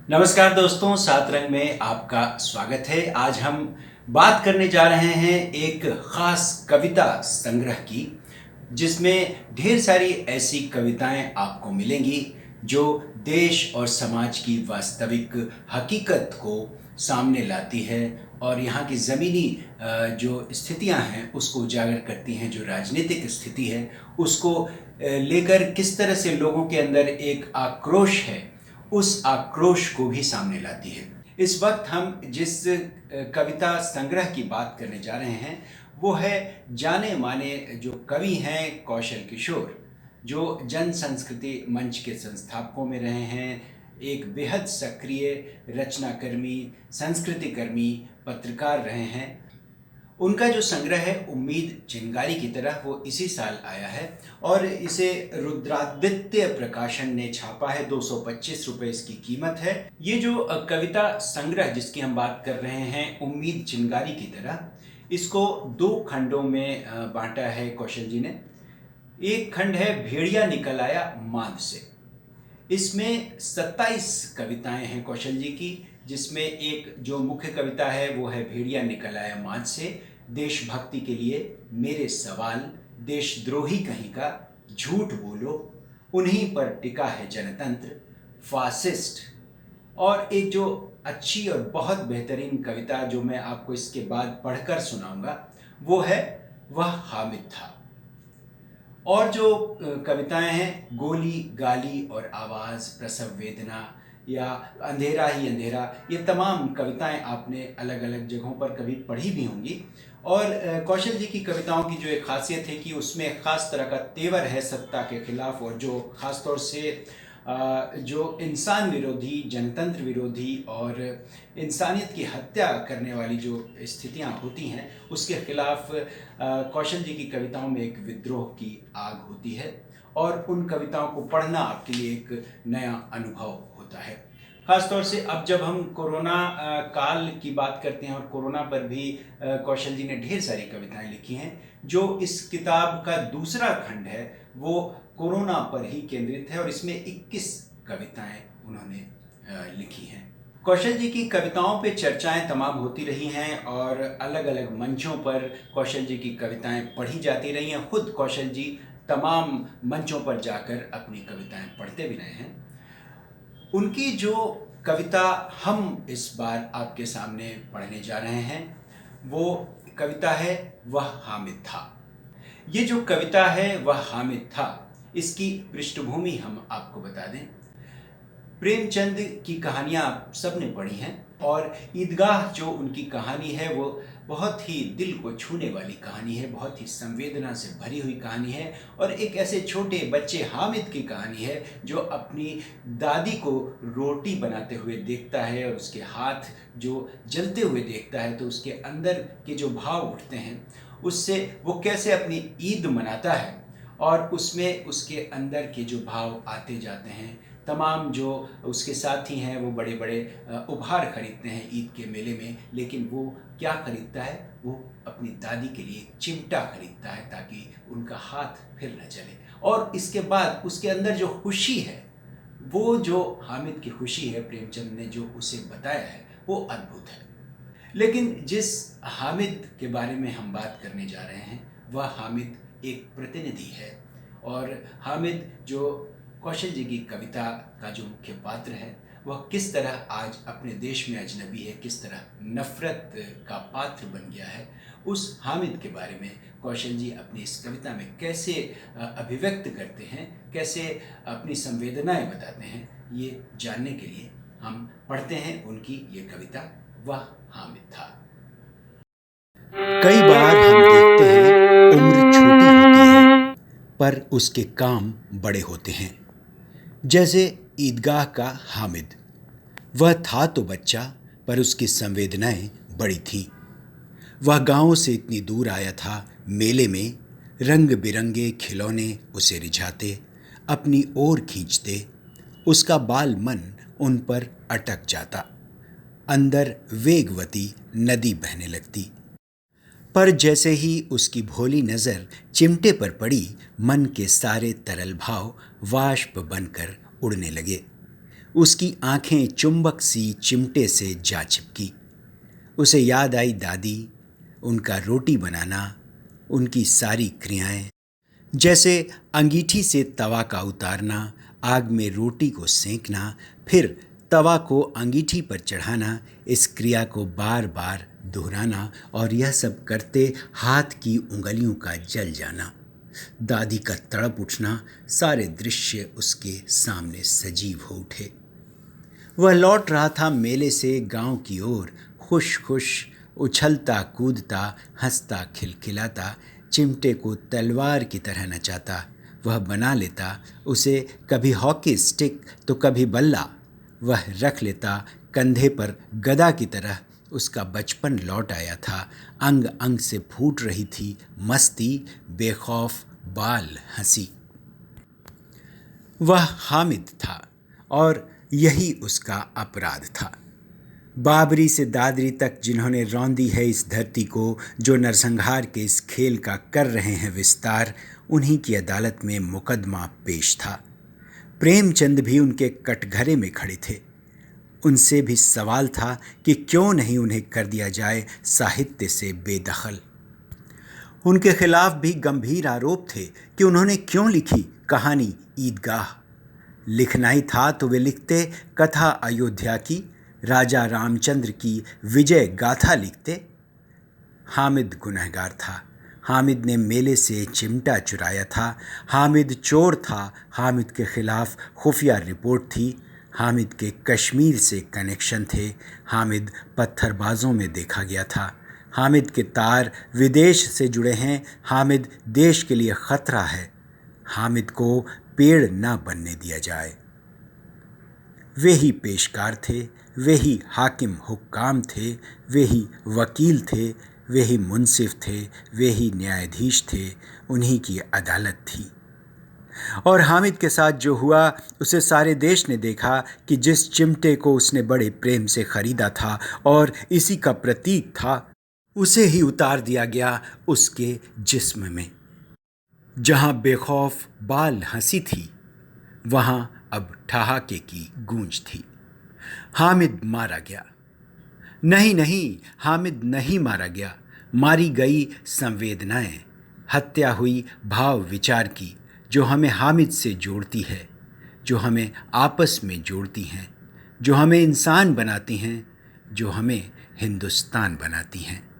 नमस्कार दोस्तों, सात रंग में आपका स्वागत है। आज हम बात करने जा रहे हैं एक खास कविता संग्रह की, जिसमें ढेर सारी ऐसी कविताएं आपको मिलेंगी जो देश और समाज की वास्तविक हकीकत को सामने लाती है और यहाँ की ज़मीनी जो स्थितियाँ हैं उसको उजागर करती हैं। जो राजनीतिक स्थिति है उसको लेकर किस तरह से लोगों के अंदर एक आक्रोश है, उस आक्रोश को भी सामने लाती है। इस वक्त हम जिस कविता संग्रह की बात करने जा रहे हैं वो है जाने माने जो कवि हैं कौशल किशोर, जो जन संस्कृति मंच के संस्थापकों में रहे हैं। एक बेहद सक्रिय रचनाकर्मी, संस्कृतिकर्मी, पत्रकार रहे हैं। उनका जो संग्रह है उम्मीद चिंगारी की तरह, वो इसी साल आया है और इसे रुद्रादित्य प्रकाशन ने छापा है। 225 रुपये इसकी कीमत है। ये जो कविता संग्रह जिसकी हम बात कर रहे हैं उम्मीद चिंगारी की तरह, इसको दो खंडों में बांटा है कौशल जी ने। एक खंड है भेड़िया निकल आया मांद से। इसमें 27 कविताएं हैं कौशल जी की, जिसमें एक जो मुख्य कविता है वो है भेड़िया निकल आया मांद से। देशभक्ति के लिए मेरे सवाल, देशद्रोही कहीं का झूठ बोलो, उन्हीं पर टिका है जनतंत्र, फासिस्ट। और एक जो अच्छी और बहुत बेहतरीन कविता जो मैं आपको इसके बाद पढ़कर सुनाऊंगा वो है वह हामिद था। और जो कविताएं हैं गोली, गाली और आवाज़, प्रसव वेदना या अंधेरा ही अंधेरा, ये तमाम कविताएं आपने अलग अलग जगहों पर कभी पढ़ी भी होंगी। और कौशल जी की कविताओं की जो एक खासियत है कि उसमें एक ख़ास तरह का तेवर है सत्ता के खिलाफ, और जो ख़ास तौर से जो इंसान विरोधी, जनतंत्र विरोधी और इंसानियत की हत्या करने वाली जो स्थितियां होती हैं उसके खिलाफ कौशल जी की कविताओं में एक विद्रोह की आग होती है। और उन कविताओं को पढ़ना आपके लिए एक नया अनुभव होता है। खासतौर से अब जब हम कोरोना काल की बात करते हैं और कोरोना पर भी कौशल जी ने ढेर सारी कविताएं लिखी हैं। जो इस किताब का दूसरा खंड है वो कोरोना पर ही केंद्रित है और इसमें 21 कविताएं उन्होंने लिखी हैं। कौशल जी की कविताओं पे चर्चाएं तमाम होती रही हैं और अलग अलग मंचों पर कौशल जी की कविताएं पढ़ी जाती रही हैं। खुद कौशल जी तमाम मंचों पर जाकर अपनी कविताएं पढ़ते भी रहे हैं। उनकी जो कविता हम इस बार आपके सामने पढ़ने जा रहे हैं वो कविता है वह हामिद था। ये जो कविता है वह हामिद था, इसकी पृष्ठभूमि हम आपको बता दें। प्रेमचंद की कहानियाँ आप सब ने पढ़ी हैं और ईदगाह जो उनकी कहानी है वो बहुत ही दिल को छूने वाली कहानी है, बहुत ही संवेदना से भरी हुई कहानी है। और एक ऐसे छोटे बच्चे हामिद की कहानी है जो अपनी दादी को रोटी बनाते हुए देखता है और उसके हाथ जो जलते हुए देखता है तो उसके अंदर के जो भाव उठते हैं उससे वो कैसे अपनी ईद मनाता है और उसमें उसके अंदर के जो भाव आते जाते हैं। तमाम जो उसके साथी हैं वो बड़े बड़े उपहार खरीदते हैं ईद के मेले में, लेकिन वो क्या खरीदता है? वो अपनी दादी के लिए चिमटा खरीदता है ताकि उनका हाथ फिर न जले। और इसके बाद उसके अंदर जो खुशी है, वो जो हामिद की खुशी है, प्रेमचंद ने जो उसे बताया है वो अद्भुत है। लेकिन जिस हामिद के बारे में हम बात करने जा रहे हैं वह हामिद एक प्रतिनिधि है। और हामिद जो कौशल जी की कविता का जो मुख्य पात्र है वह किस तरह आज अपने देश में अजनबी है, किस तरह नफ़रत का पात्र बन गया है, उस हामिद के बारे में कौशल जी अपनी इस कविता में कैसे अभिव्यक्त करते हैं, कैसे अपनी संवेदनाएं बताते हैं, ये जानने के लिए हम पढ़ते हैं उनकी ये कविता वह हामिद था। कई बार हम देखते हैं उम्र छोटी होती है पर उसके काम बड़े होते हैं। जैसे ईदगाह का हामिद, वह था तो बच्चा पर उसकी संवेदनाएं बड़ी थीं। वह गांव से इतनी दूर आया था मेले में, रंग बिरंगे खिलौने उसे रिझाते, अपनी ओर खींचते। उसका बाल मन उन पर अटक जाता, अंदर वेगवती नदी बहने लगती। पर जैसे ही उसकी भोली नज़र चिमटे पर पड़ी, मन के सारे तरल भाव वाष्प बनकर उड़ने लगे। उसकी आंखें चुंबक सी चिमटे से जा चिपकी। उसे याद आई दादी, उनका रोटी बनाना, उनकी सारी क्रियाएं, जैसे अंगीठी से तवा का उतारना, आग में रोटी को सेंकना, फिर तवा को अंगीठी पर चढ़ाना, इस क्रिया को बार बार दोहराना और यह सब करते हाथ की उंगलियों का जल जाना, दादी का तड़प उठना, सारे दृश्य उसके सामने सजीव हो उठे। वह लौट रहा था मेले से गांव की ओर, खुश खुश, उछलता कूदता, हंसता खिलखिलाता, चिमटे को तलवार की तरह नचाता। वह बना लेता उसे कभी हॉकी स्टिक तो कभी बल्ला। वह रख लेता कंधे पर गदा की तरह। उसका बचपन लौट आया था। अंग अंग से फूट रही थी मस्ती, बेखौफ बाल हंसी। वह हामिद था और यही उसका अपराध था। बाबरी से दादरी तक जिन्होंने रौंदी है इस धरती को, जो नरसंहार के इस खेल का कर रहे हैं विस्तार, उन्हीं की अदालत में मुकदमा पेश था। प्रेमचंद भी उनके कटघरे में खड़े थे। उनसे भी सवाल था कि क्यों नहीं उन्हें कर दिया जाए साहित्य से बेदखल। उनके खिलाफ भी गंभीर आरोप थे कि उन्होंने क्यों लिखी कहानी ईदगाह। लिखना ही था तो वे लिखते कथा अयोध्या की, राजा रामचंद्र की विजय गाथा लिखते। हामिद गुनहगार था। हामिद ने मेले से चिमटा चुराया था। हामिद चोर था। हामिद के खिलाफ खुफिया रिपोर्ट थी। हामिद के कश्मीर से कनेक्शन थे। हामिद पत्थरबाजों में देखा गया था। हामिद के तार विदेश से जुड़े हैं। हामिद देश के लिए खतरा है। हामिद को पेड़ ना बनने दिया जाए। वे ही पेशकार थे, वे ही हाकिम हुक्काम थे, वे ही वकील थे, वे ही मुंसिफ थे, वे ही न्यायाधीश थे। उन्हीं की अदालत थी। और हामिद के साथ जो हुआ उसे सारे देश ने देखा कि जिस चिमटे को उसने बड़े प्रेम से खरीदा था और इसी का प्रतीक था, उसे ही उतार दिया गया उसके जिस्म में। जहां बेखौफ बाल हंसी थी, वहां अब ठहाके की गूंज थी। हामिद मारा गया। नहीं नहीं, हामिद नहीं मारा गया। मारी गई संवेदनाएं। हत्या हुई भाव विचार की, जो हमें हामिद से जोड़ती है, जो हमें आपस में जोड़ती हैं, जो हमें इंसान बनाती हैं, जो हमें हिंदुस्तान बनाती हैं।